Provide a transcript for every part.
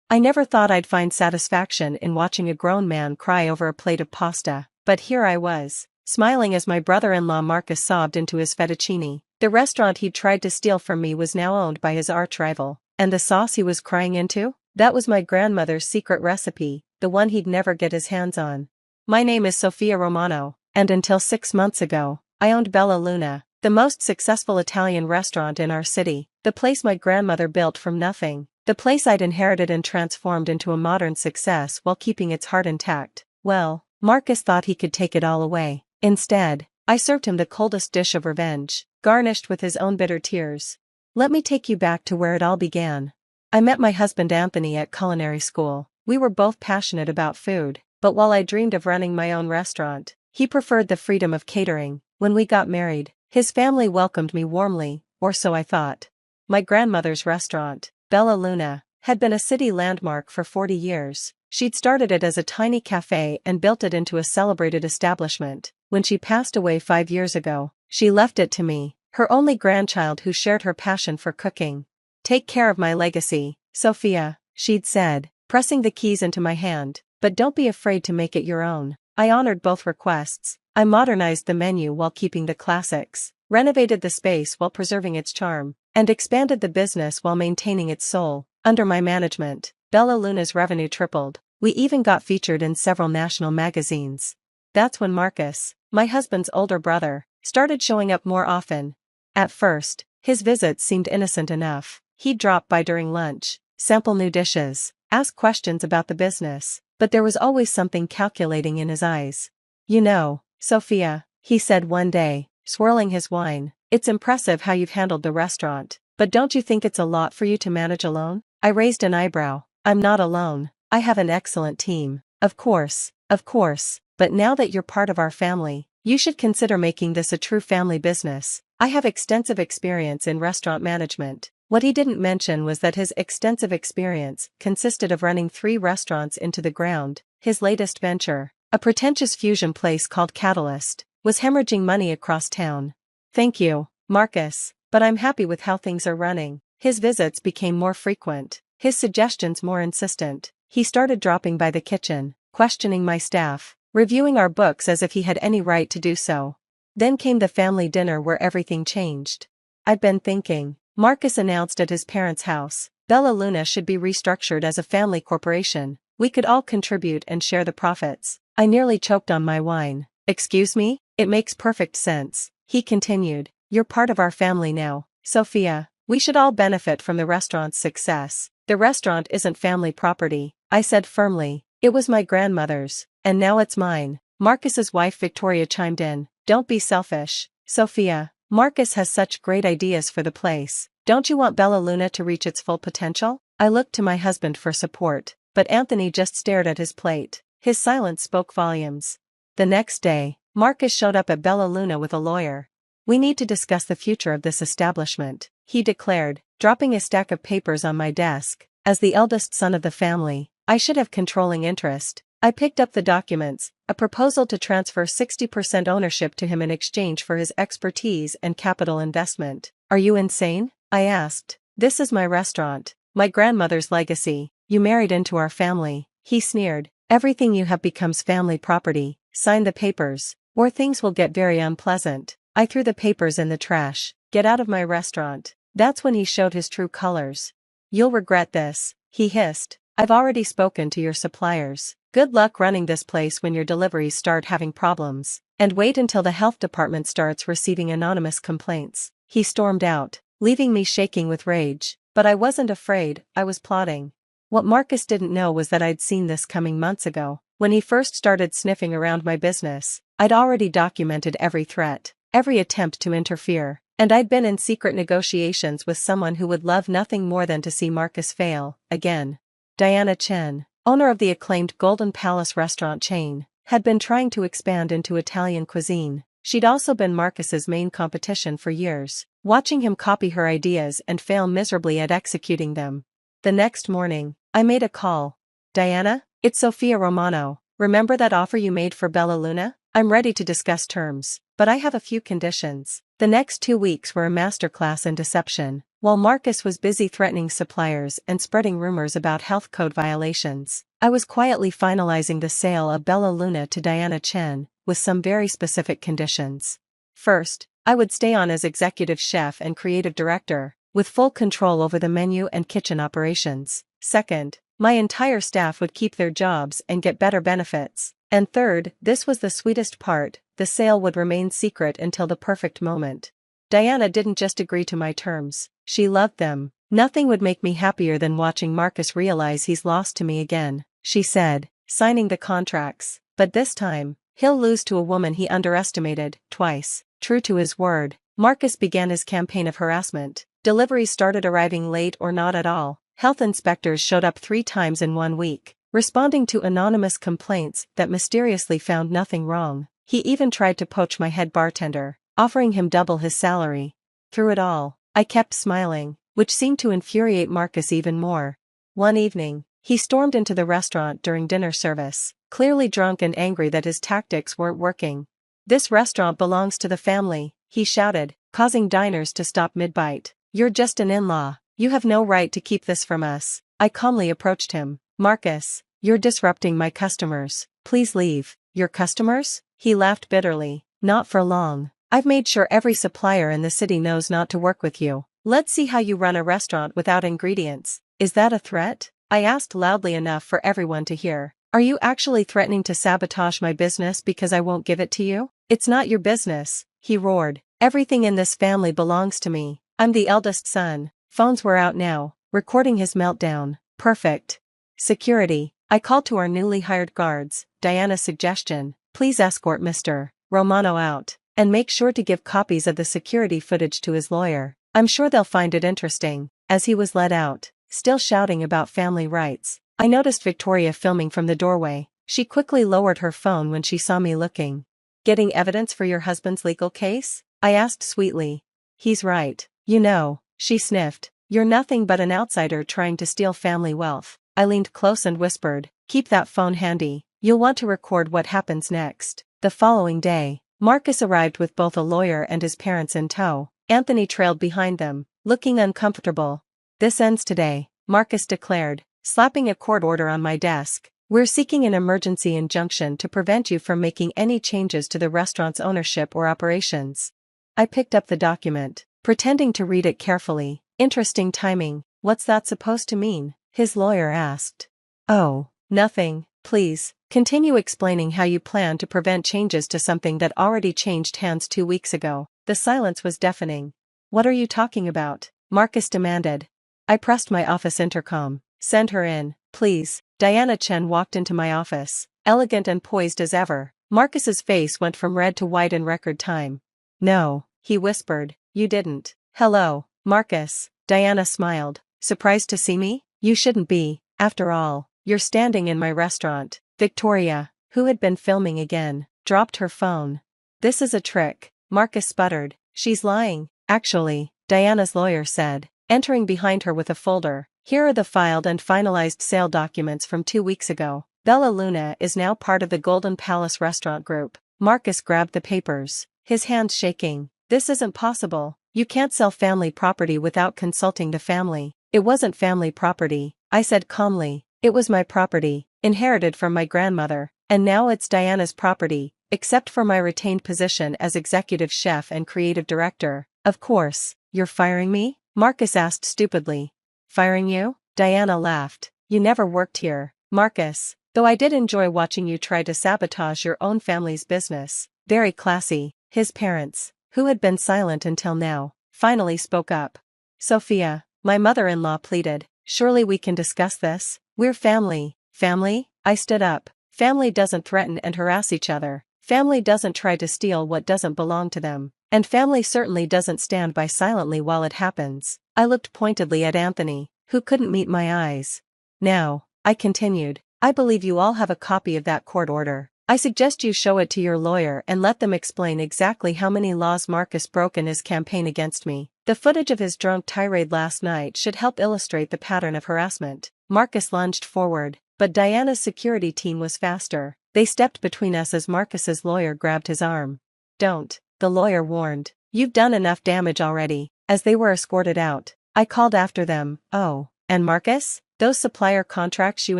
I never thought I'd find satisfaction in watching a grown man cry over a plate of pasta, but here I was, smiling as my brother-in-law Marcus sobbed into his fettuccine. The restaurant he'd tried to steal from me was now owned by his arch-rival, and the sauce he was crying into? That was my grandmother's secret recipe, the one he'd never get his hands on. My name is Sofia Romano, and until 6 months ago, I owned Bella Luna, the most successful Italian restaurant in our city, the place my grandmother built from nothing, the place I'd inherited and transformed into a modern success while keeping its heart intact. Well, Marcus thought he could take it all away. Instead, I served him the coldest dish of revenge, garnished with his own bitter tears. Let me take you back to where it all began. I met my husband Anthony at culinary school. We were both passionate about food, but while I dreamed of running my own restaurant, he preferred the freedom of catering. When we got married, his family welcomed me warmly, or so I thought. My grandmother's restaurant, Bella Luna, had been a city landmark for 40 years. She'd started it as a tiny cafe and built it into a celebrated establishment. When she passed away 5 years ago, she left it to me, her only grandchild who shared her passion for cooking. Take care of my legacy, Sophia, she'd said, pressing the keys into my hand, but don't be afraid to make it your own. I honored both requests. I modernized the menu while keeping the classics, renovated the space while preserving its charm, and expanded the business while maintaining its soul. Under my management, Bella Luna's revenue tripled. We even got featured in several national magazines. That's when Marcus, my husband's older brother, started showing up more often. At first, his visits seemed innocent enough. He'd drop by during lunch, sample new dishes, ask questions about the business, but there was always something calculating in his eyes. You know, Sophia, he said one day, swirling his wine, it's impressive how you've handled the restaurant, but don't you think it's a lot for you to manage alone? I raised an eyebrow. I'm not alone. I have an excellent team. Of course, but now that you're part of our family, you should consider making this a true family business. I have extensive experience in restaurant management. What he didn't mention was that his extensive experience consisted of running 3 restaurants into the ground. His latest venture, a pretentious fusion place called Catalyst, was hemorrhaging money across town. Thank you, Marcus, but I'm happy with how things are running. His visits became more frequent, his suggestions more insistent. He started dropping by the kitchen, questioning my staff, reviewing our books as if he had any right to do so. Then came the family dinner where everything changed. I'd been thinking, Marcus announced at his parents' house, Bella Luna should be restructured as a family corporation. We could all contribute and share the profits. I nearly choked on my wine. Excuse me? It makes perfect sense, he continued. You're part of our family now, Sophia. We should all benefit from the restaurant's success. The restaurant isn't family property, I said firmly. It was my grandmother's, and now it's mine. Marcus's wife Victoria chimed in. Don't be selfish, Sophia. Marcus has such great ideas for the place. Don't you want Bella Luna to reach its full potential? I looked to my husband for support, but Anthony just stared at his plate. His silence spoke volumes. The next day, Marcus showed up at Bella Luna with a lawyer. We need to discuss the future of this establishment, he declared, dropping a stack of papers on my desk. As the eldest son of the family, I should have controlling interest. I picked up the documents, a proposal to transfer 60% ownership to him in exchange for his expertise and capital investment. Are you insane? I asked. This is my restaurant, my grandmother's legacy. You married into our family, he sneered. Everything you have becomes family property. Sign the papers, or things will get very unpleasant. I threw the papers in the trash. Get out of my restaurant. That's when he showed his true colors. You'll regret this, he hissed. I've already spoken to your suppliers. Good luck running this place when your deliveries start having problems. And wait until the health department starts receiving anonymous complaints. He stormed out, leaving me shaking with rage. But I wasn't afraid, I was plotting. What Marcus didn't know was that I'd seen this coming months ago. When he first started sniffing around my business, I'd already documented every threat, every attempt to interfere, and I'd been in secret negotiations with someone who would love nothing more than to see Marcus fail, again. Diana Chen, owner of the acclaimed Golden Palace restaurant chain, had been trying to expand into Italian cuisine. She'd also been Marcus's main competition for years, watching him copy her ideas and fail miserably at executing them. The next morning, I made a call. Diana, it's Sofia Romano. Remember that offer you made for Bella Luna? I'm ready to discuss terms, but I have a few conditions. The next 2 weeks were a masterclass in deception. While Marcus was busy threatening suppliers and spreading rumors about health code violations, I was quietly finalizing the sale of Bella Luna to Diana Chen, with some very specific conditions. First, I would stay on as executive chef and creative director, with full control over the menu and kitchen operations. Second, my entire staff would keep their jobs and get better benefits. And third, this was the sweetest part, the sale would remain secret until the perfect moment. Diana didn't just agree to my terms, she loved them. Nothing would make me happier than watching Marcus realize he's lost to me again, she said, signing the contracts. But this time, he'll lose to a woman he underestimated, twice. True to his word, Marcus began his campaign of harassment. Deliveries started arriving late or not at all. Health inspectors showed up 3 times in 1 week, responding to anonymous complaints that mysteriously found nothing wrong. He even tried to poach my head bartender, offering him double his salary. Through it all, I kept smiling, which seemed to infuriate Marcus even more. One evening, he stormed into the restaurant during dinner service, clearly drunk and angry that his tactics weren't working. "This restaurant belongs to the family," he shouted, causing diners to stop mid-bite. "You're just an in-law. You have no right to keep this from us." I calmly approached him. "Marcus, you're disrupting my customers. Please leave." "Your customers?" He laughed bitterly. "Not for long. I've made sure every supplier in the city knows not to work with you. Let's see how you run a restaurant without ingredients." "Is that a threat?" I asked loudly enough for everyone to hear. "Are you actually threatening to sabotage my business because I won't give it to you?" "It's not your business," he roared. "Everything in this family belongs to me. I'm the eldest son." Phones were out now, recording his meltdown. Perfect. Security. I called to our newly hired guards. Diana's suggestion: "Please escort Mr. Romano out, and make sure to give copies of the security footage to his lawyer. I'm sure they'll find it interesting." As he was led out, still shouting about family rights, I noticed Victoria filming from the doorway. She quickly lowered her phone when she saw me looking. "Getting evidence for your husband's legal case?" I asked sweetly. "He's right. You know," she sniffed. "You're nothing but an outsider trying to steal family wealth." I leaned close and whispered, "Keep that phone handy. You'll want to record what happens next." The following day, Marcus arrived with both a lawyer and his parents in tow. Anthony trailed behind them, looking uncomfortable. "This ends today," Marcus declared, slapping a court order on my desk. "We're seeking an emergency injunction to prevent you from making any changes to the restaurant's ownership or operations." I picked up the document, pretending to read it carefully. "Interesting timing. What's that supposed to mean?" his lawyer asked. "Oh, nothing. Please, continue explaining how you plan to prevent changes to something that already changed hands 2 weeks ago." The silence was deafening. "What are you talking about?" Marcus demanded. I pressed my office intercom. "Send her in, please." Diana Chen walked into my office, elegant and poised as ever. Marcus's face went from red to white in record time. "No," he whispered, "you didn't." "Hello, Marcus." Diana smiled. "Surprised to see me? You shouldn't be. After all, you're standing in my restaurant." Victoria, who had been filming again, dropped her phone. "This is a trick," Marcus sputtered. "She's lying." "Actually," Diana's lawyer said, entering behind her with a folder, "here are the filed and finalized sale documents from 2 weeks ago. Bella Luna is now part of the Golden Palace Restaurant Group." Marcus grabbed the papers, his hands shaking. "This isn't possible. You can't sell family property without consulting the family." "It wasn't family property," I said calmly. "It was my property, inherited from my grandmother, and now it's Diana's property, except for my retained position as executive chef and creative director." "Of course, you're firing me?" Marcus asked stupidly. "Firing you?" Diana laughed. "You never worked here, Marcus, though I did enjoy watching you try to sabotage your own family's business." Very classy. His parents, who had been silent until now, finally spoke up. "Sophia," my mother-in-law pleaded, "surely we can discuss this. We're family." "Family?" I stood up. "Family doesn't threaten and harass each other. Family doesn't try to steal what doesn't belong to them. And family certainly doesn't stand by silently while it happens." I looked pointedly at Anthony, who couldn't meet my eyes. "Now," I continued, "I believe you all have a copy of that court order. I suggest you show it to your lawyer and let them explain exactly how many laws Marcus broke in his campaign against me. The footage of his drunk tirade last night should help illustrate the pattern of harassment." Marcus lunged forward, but Diana's security team was faster. They stepped between us as Marcus's lawyer grabbed his arm. "Don't," the lawyer warned. You've done enough damage already." As they were escorted out, I called after them, "Oh, and Marcus? Those supplier contracts you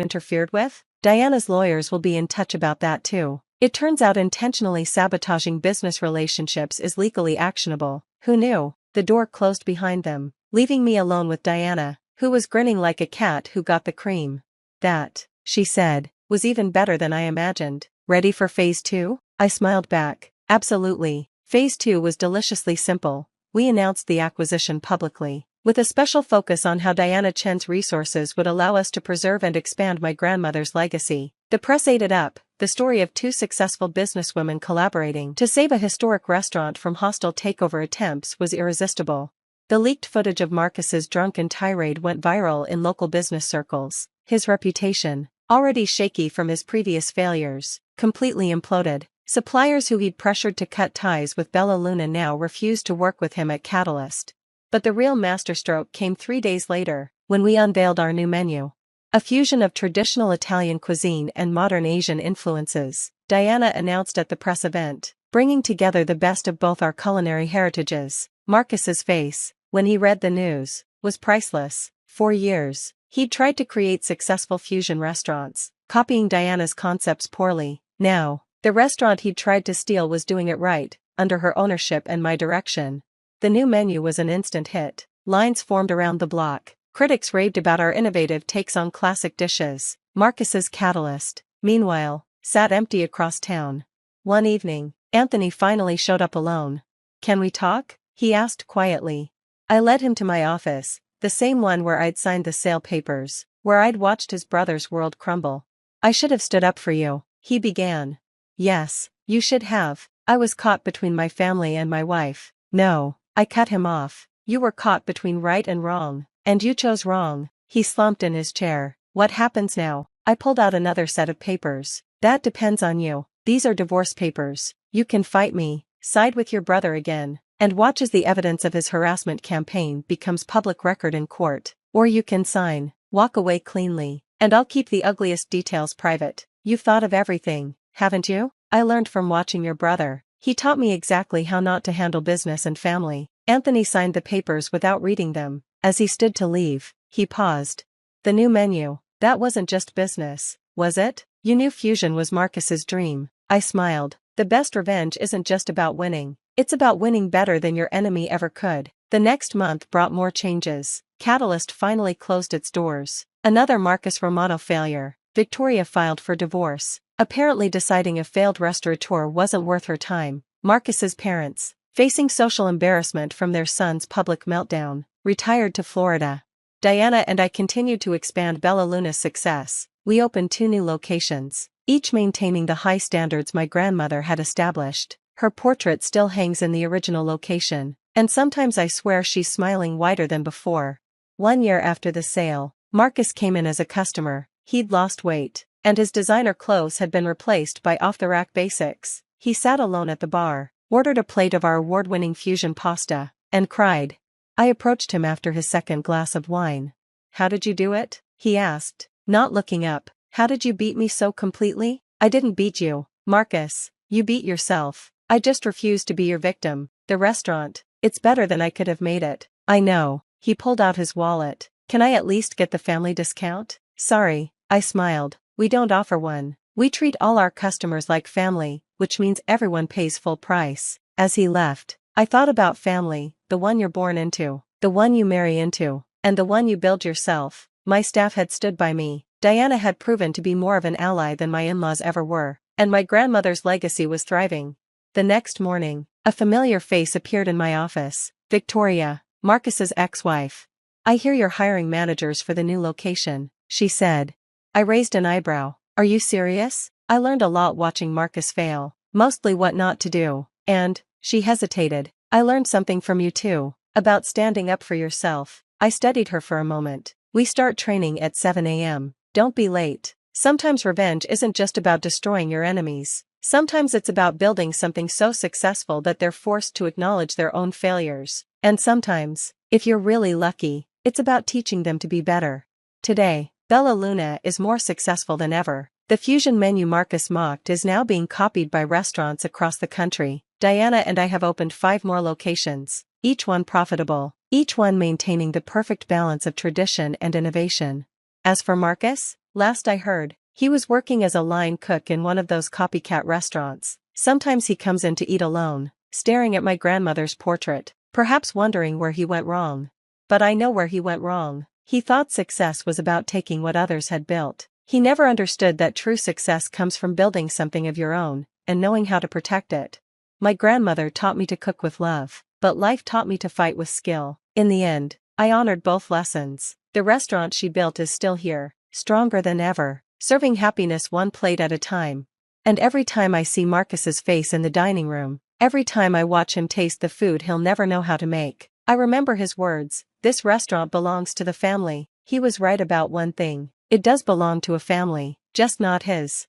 interfered with? Diana's lawyers will be in touch about that too. It turns out intentionally sabotaging business relationships is legally actionable." Who knew? The door closed behind them, leaving me alone with Diana, who was grinning like a cat who got the cream. "That," she said, "was even better than I imagined. Ready for phase 2? I smiled back. "Absolutely." Phase 2 was deliciously simple. We announced the acquisition publicly, with a special focus on how Diana Chen's resources would allow us to preserve and expand my grandmother's legacy. The press ate it up. The story of two successful businesswomen collaborating to save a historic restaurant from hostile takeover attempts was irresistible. The leaked footage of Marcus's drunken tirade went viral in local business circles. His reputation, already shaky from his previous failures, completely imploded. Suppliers who he'd pressured to cut ties with Bella Luna now refused to work with him at Catalyst. But the real masterstroke came 3 days later, when we unveiled our new menu. A fusion of traditional Italian cuisine and modern Asian influences, Diana announced at the press event, bringing together the best of both our culinary heritages. Marcus's face, when he read the news, was priceless. For years, he'd tried to create successful fusion restaurants, copying Diana's concepts poorly. Now, the restaurant he'd tried to steal was doing it right, under her ownership and my direction. The new menu was an instant hit. Lines formed around the block. Critics raved about our innovative takes on classic dishes. Marcus's Catalyst, meanwhile, sat empty across town. One evening, Anthony finally showed up alone. "Can we talk?" he asked quietly. I led him to my office, the same one where I'd signed the sale papers, where I'd watched his brother's world crumble. "I should have stood up for you," he began. "Yes, you should have. I was caught between my family and my wife." "No," I cut him off. "You were caught between right and wrong, and you chose wrong." He slumped in his chair. "What happens now?" I pulled out another set of papers. "That depends on you. These are divorce papers. You can fight me, side with your brother again, and watch as the evidence of his harassment campaign becomes public record in court. Or you can sign, walk away cleanly, and I'll keep the ugliest details private. You've thought of everything, haven't you? I learned from watching your brother. He taught me exactly how not to handle business and family." Anthony signed the papers without reading them. As he stood to leave, he paused. "The new menu, that wasn't just business, was it? You knew fusion was Marcus's dream." I smiled. "The best revenge isn't just about winning. It's about winning better than your enemy ever could." The next month brought more changes. Catalyst finally closed its doors. Another Marcus Romano failure. Victoria filed for divorce, apparently deciding a failed restaurateur wasn't worth her time. Marcus's parents, facing social embarrassment from their son's public meltdown, retired to Florida. Diana and I continued to expand Bella Luna's success. We opened 2 new locations, each maintaining the high standards my grandmother had established. Her portrait still hangs in the original location, and sometimes I swear she's smiling wider than before. 1 year after the sale, Marcus came in as a customer. He'd lost weight, and his designer clothes had been replaced by off-the-rack basics. He sat alone at the bar, ordered a plate of our award-winning fusion pasta, and cried. I approached him after his second glass of wine. "How did you do it?" he asked, not looking up. "How did you beat me so completely?" "I didn't beat you, Marcus. You beat yourself. I just refused to be your victim. The restaurant, it's better than I could have made it." "I know." He pulled out his wallet. "Can I at least get the family discount?" "Sorry," I smiled. "We don't offer one. We treat all our customers like family, which means everyone pays full price." As he left, I thought about family, the one you're born into, the one you marry into, and the one you build yourself. My staff had stood by me. Diana had proven to be more of an ally than my in-laws ever were, and my grandmother's legacy was thriving. The next morning, a familiar face appeared in my office. "Victoria, Marcus's ex-wife. I hear you're hiring managers for the new location," she said. I raised an eyebrow. "Are you serious? I learned a lot watching Marcus fail, mostly what not to do, and," she hesitated, "I learned something from you too, about standing up for yourself." I studied her for a moment. "We start training at 7 a.m. Don't be late." Sometimes revenge isn't just about destroying your enemies. Sometimes it's about building something so successful that they're forced to acknowledge their own failures. And sometimes, if you're really lucky, it's about teaching them to be better. Today, Bella Luna is more successful than ever. The fusion menu Marcus mocked is now being copied by restaurants across the country. Diana and I have opened 5 more locations, each one profitable, each one maintaining the perfect balance of tradition and innovation. As for Marcus, last I heard, he was working as a line cook in one of those copycat restaurants. Sometimes he comes in to eat alone, staring at my grandmother's portrait, perhaps wondering where he went wrong. But I know where he went wrong. He thought success was about taking what others had built. He never understood that true success comes from building something of your own, and knowing how to protect it. My grandmother taught me to cook with love, but life taught me to fight with skill. In the end, I honored both lessons. The restaurant she built is still here, stronger than ever, serving happiness one plate at a time. And every time I see Marcus's face in the dining room, every time I watch him taste the food he'll never know how to make, I remember his words, "This restaurant belongs to the family." He was right about one thing. It does belong to a family, just not his.